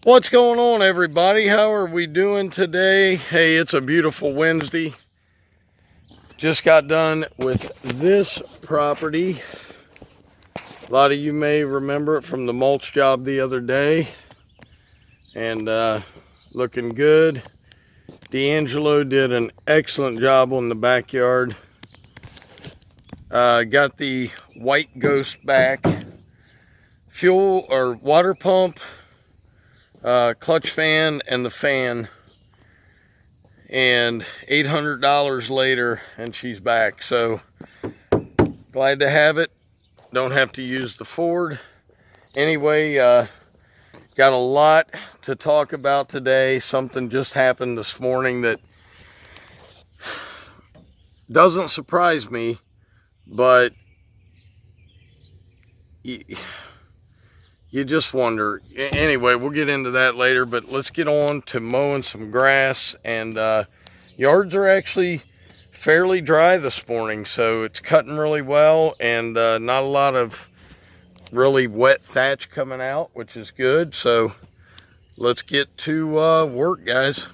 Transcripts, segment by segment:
What's going on, everybody? How are we doing today? Hey, it's a beautiful Wednesday. Just got done with this property. A lot of you may remember it from the mulch job the other day. And looking good. D'Angelo did an excellent job on the backyard. Got the white Ghost back. Fuel or water pump, clutch fan, and the fan, and $800 later and she's back. So glad to have it. Don't have to use the Ford. Anyway, got a lot to talk about today. Something just happened this morning that doesn't surprise me, but you just wonder. Anyway, we'll get into that later, but let's get on to mowing some grass. And yards are actually fairly dry this morning, so it's cutting really well, and not a lot of really wet thatch coming out, which is good. So let's get to work, guys.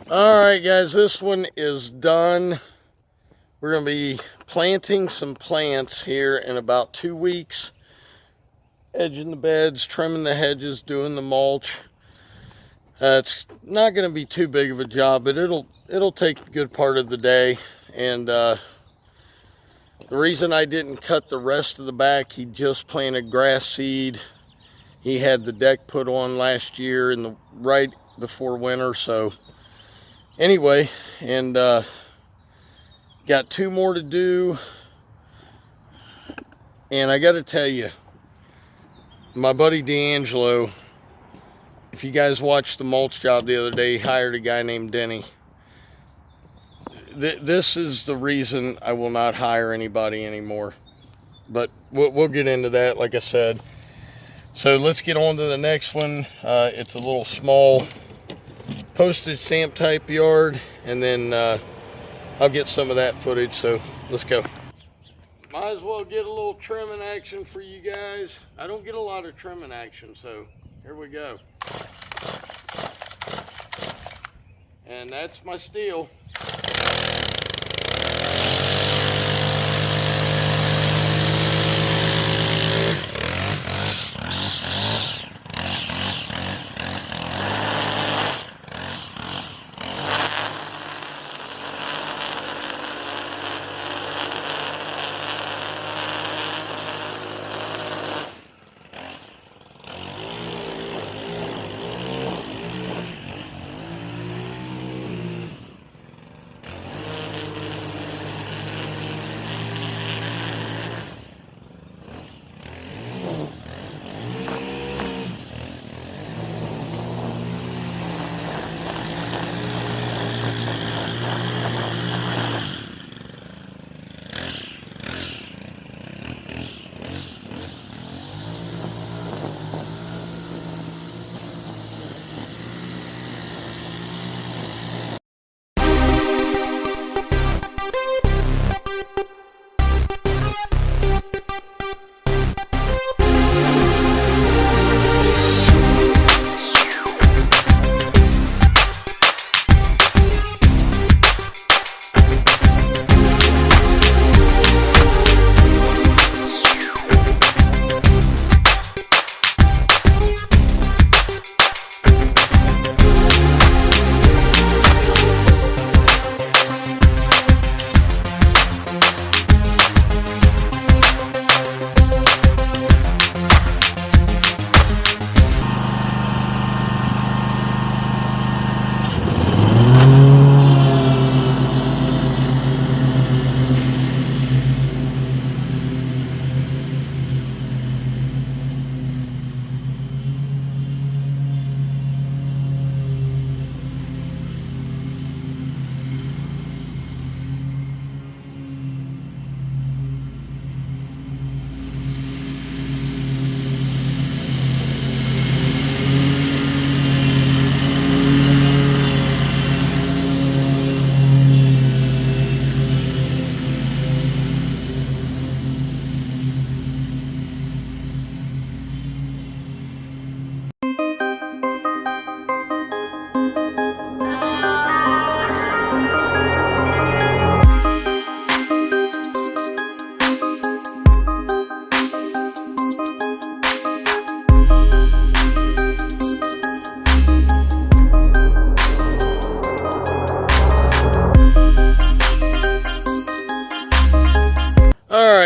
Alright guys, this one is done. We're going to be planting some plants here in about 2 weeks. Edging the beds, trimming the hedges, doing the mulch. It's not going to be too big of a job, but it'll take a good part of the day. And the reason I didn't cut the rest of the back, he just planted grass seed. He had the deck put on last year right before winter, so anyway, and got 2 more to do. And I got to tell you, my buddy D'Angelo, if you guys watched the mulch job the other day, he hired a guy named Denny. This is the reason I will not hire anybody anymore. But we'll get into that, like I said. So let's get on to the next one. It's a little small postage stamp type yard, and then I'll get some of that footage. So let's go. Might as well get a little trimming action for you guys. I don't get a lot of trimming action, so here we go. And that's my steel.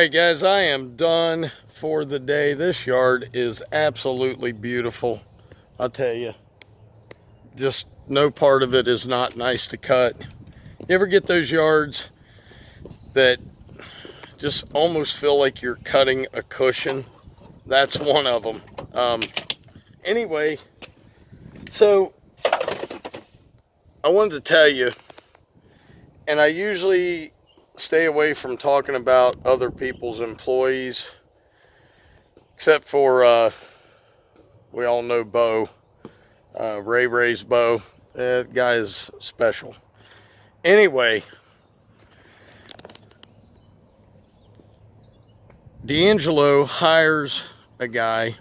right, guys, I am done for the day. This yard is absolutely beautiful. I'll tell you, just no part of it is not nice to cut. You ever get those yards that just almost feel like you're cutting a cushion? That's one of them. Anyway, so I wanted to tell you, and I usually stay away from talking about other people's employees, except for, we all know Bo, Ray's Bo. That guy is special. Anyway, D'Angelo hires a guy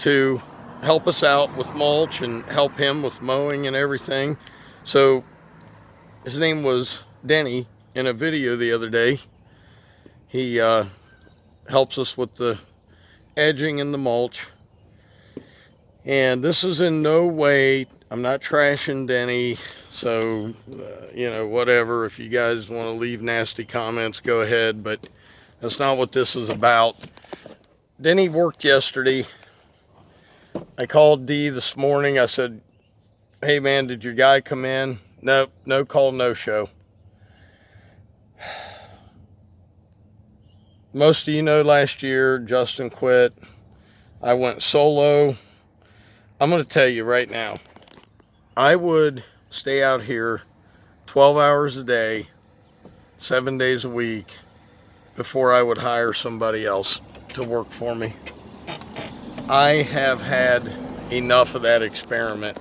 to help us out with mulch and help him with mowing and everything. So his name was Denny. In a video the other day, he helps us with the edging and the mulch. And this is in no way, I'm not trashing Denny, so you know, whatever. If you guys want to leave nasty comments, go ahead, but that's not what this is about. Denny worked yesterday. I called D this morning. I said, hey man, did your guy come in? Nope, no call, no show. Most of you know last year Justin quit. I went solo. I'm going to tell you right now, I would stay out here 12 hours a day, 7 days a week, before I would hire somebody else to work for me. I have had enough of that experiment.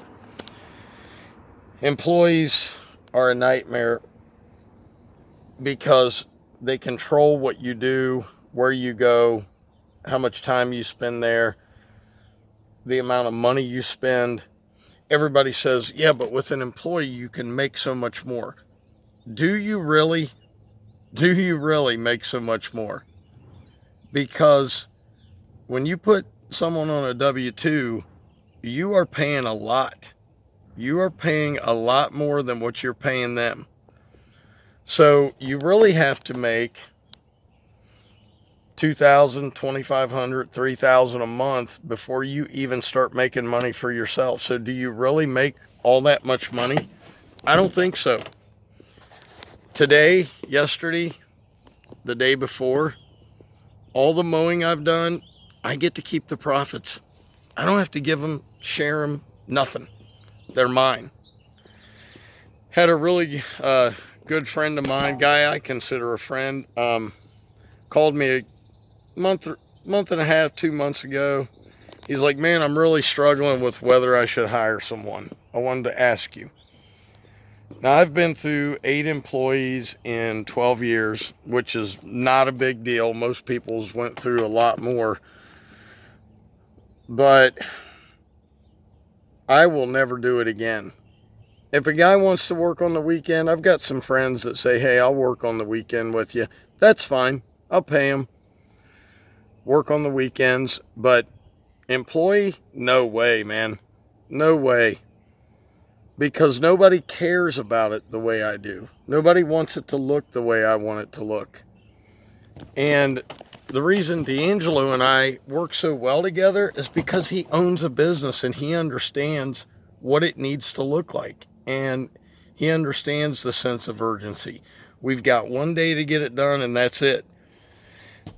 Employees are a nightmare because they control what you do, where you go, how much time you spend there, the amount of money you spend. Everybody says, yeah, but with an employee, you can make so much more. Do you really? Do you really make so much more? Because when you put someone on a W-2, you are paying a lot. You are paying a lot more than what you're paying them. So you really have to make $2,000, $2,500, $3,000 a month before you even start making money for yourself. So do you really make all that much money? I don't think so. Today, yesterday, the day before, all the mowing I've done, I get to keep the profits. I don't have to give them, share them, nothing. They're mine. Had a really good friend of mine, guy I consider a friend, called me a month and a half, 2 months ago. He's like, man, I'm really struggling with whether I should hire someone. I wanted to ask you. Now, I've been through 8 employees in 12 years, which is not a big deal. Most people's went through a lot more. But I will never do it again. If a guy wants to work on the weekend, I've got some friends that say, hey, I'll work on the weekend with you. That's fine. I'll pay them. Work on the weekends. But employee, no way, man. No way. Because nobody cares about it the way I do. Nobody wants it to look the way I want it to look. And the reason D'Angelo and I work so well together is because he owns a business and he understands what it needs to look like. And he understands the sense of urgency. We've got 1 day to get it done, and that's it.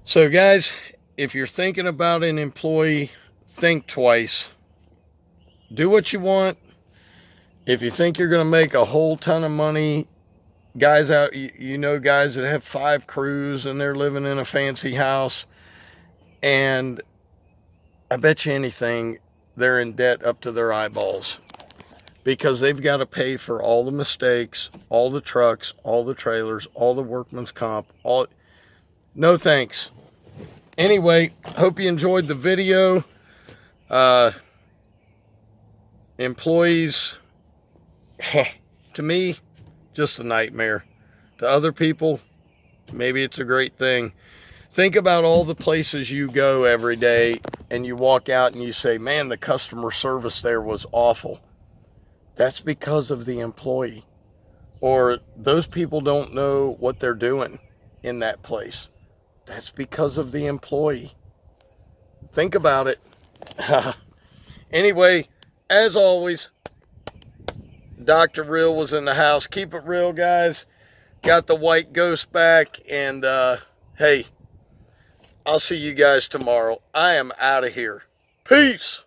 So guys, if you're thinking about an employee, think twice. Do what you want. If you think you're going to make a whole ton of money, guys out, you know guys that have 5 crews and they're living in a fancy house, and I bet you anything, they're in debt up to their eyeballs. Because they've got to pay for all the mistakes, all the trucks, all the trailers, all the workman's comp, all. No thanks. Anyway, hope you enjoyed the video. Employees, to me, just a nightmare. To other people, maybe it's a great thing. Think about all the places you go every day and you walk out and you say, man, the customer service there was awful. That's because of the employee. Or those people don't know what they're doing in that place. That's because of the employee. Think about it. Anyway, as always, Dr. Real was in the house. Keep it real, guys. Got the white ghost back. And, hey, I'll see you guys tomorrow. I am out of here. Peace.